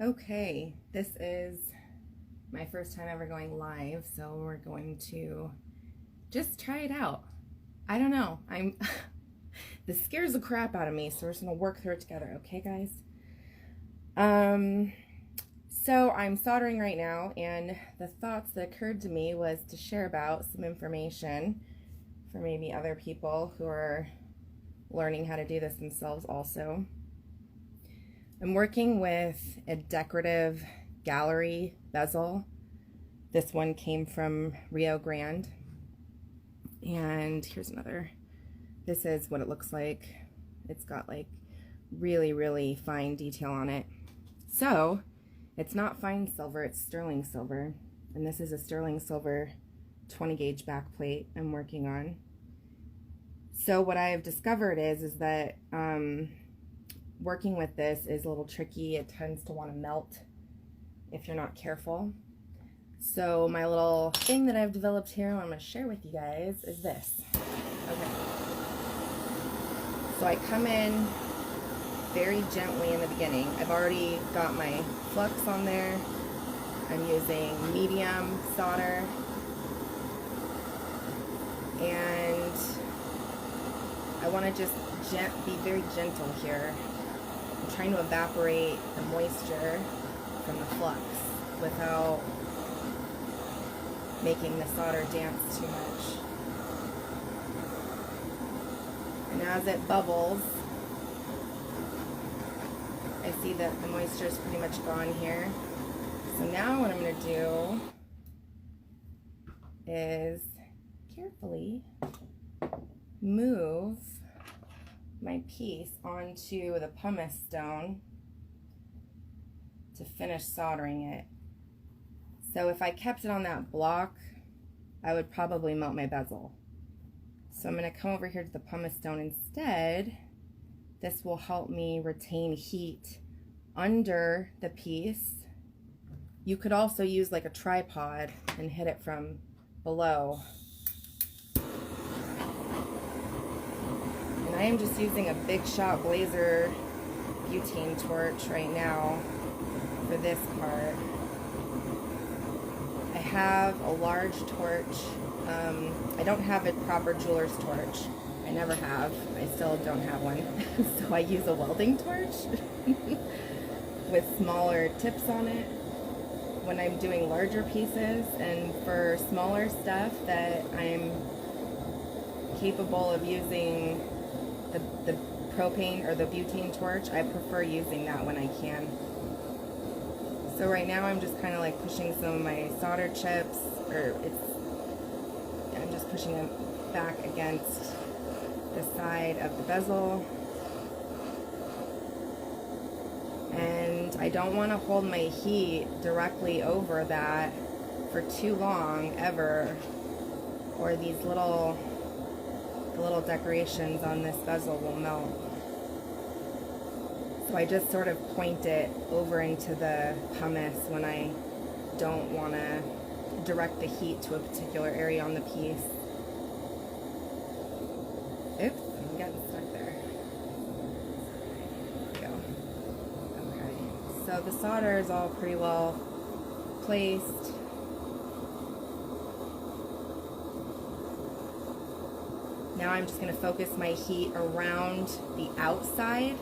Okay, this is my first time ever going live, so we're going to just try it out. I don't know, this scares the crap out of me, so we're just gonna work through it together, okay guys? So I'm soldering right now, and the thoughts that occurred to me was to share about some information for maybe other people who are learning how to do this themselves also. I'm working with a decorative gallery bezel. This one came from Rio Grande. And here's another. This is what it looks like. It's got like really fine detail on it. So it's not fine silver, it's sterling silver. And this is a sterling silver 20 gauge backplate I'm working on. So what I've discovered is that working with this is a little tricky. It tends to want to melt if you're not careful. So my little thing that I've developed here, I'm going to share with you guys, is this. Okay. So I come in very gently in the beginning. I've already got my flux on there. I'm using medium solder. And I want to just be very gentle here. I'm trying to evaporate the moisture from the flux without making the solder dance too much. And as it bubbles, I see that the moisture is pretty much gone here. So now what I'm going to do is carefully move my piece onto the pumice stone to finish soldering it. So if I kept it on that block, I would probably melt my bezel. So I'm going to come over here to the pumice stone instead. This will help me retain heat under the piece. You could also use like a tripod and hit it from below. I am just using a Big Shot Blazer butane torch right now for this part. I have a large torch. I don't have a proper jeweler's torch. I never have. I still don't have one. So I use a welding torch with smaller tips on it when I'm doing larger pieces, and for smaller stuff that I'm capable of using the propane or the butane torch, I prefer using that when I can. So right now I'm just kind of like pushing some of my solder chips, I'm just pushing them back against the side of the bezel. And I don't want to hold my heat directly over that for too long ever, or these little decorations on this bezel will melt. So I just sort of point it over into the pumice when I don't want to direct the heat to a particular area on the piece. Oops, I'm getting stuck there. There we go. Okay, so the solder is all pretty well placed. Now I'm just going to focus my heat around the outside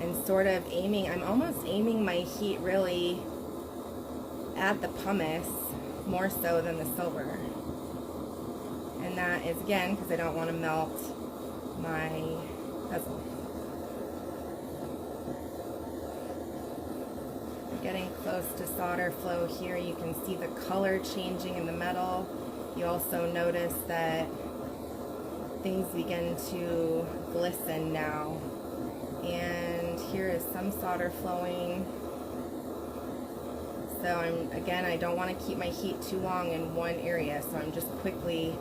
and sort of I'm almost aiming my heat really at the pumice more so than the silver. And that is again because I don't want to melt my bezel. Getting close to solder flow here, you can see the color changing in the metal. You also notice that things begin to glisten now. And here is some solder flowing. So I don't want to keep my heat too long in one area, so I'm just quickly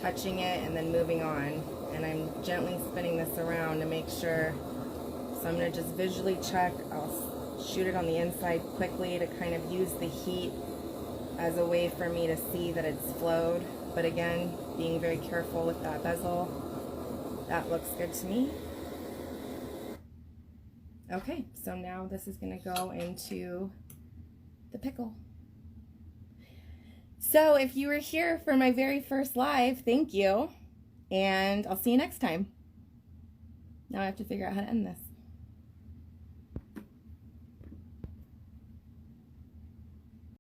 touching it and then moving on. And I'm gently spinning this around to make sure. So I'm going to just visually check. I'll shoot it on the inside quickly to kind of use the heat as a way for me to see that it's flowed. But again, being very careful with that bezel. That looks good to me. Okay, so now this is going to go into the pickle. So if you were here for my very first live, thank you. And I'll see you next time. Now I have to figure out how to end this.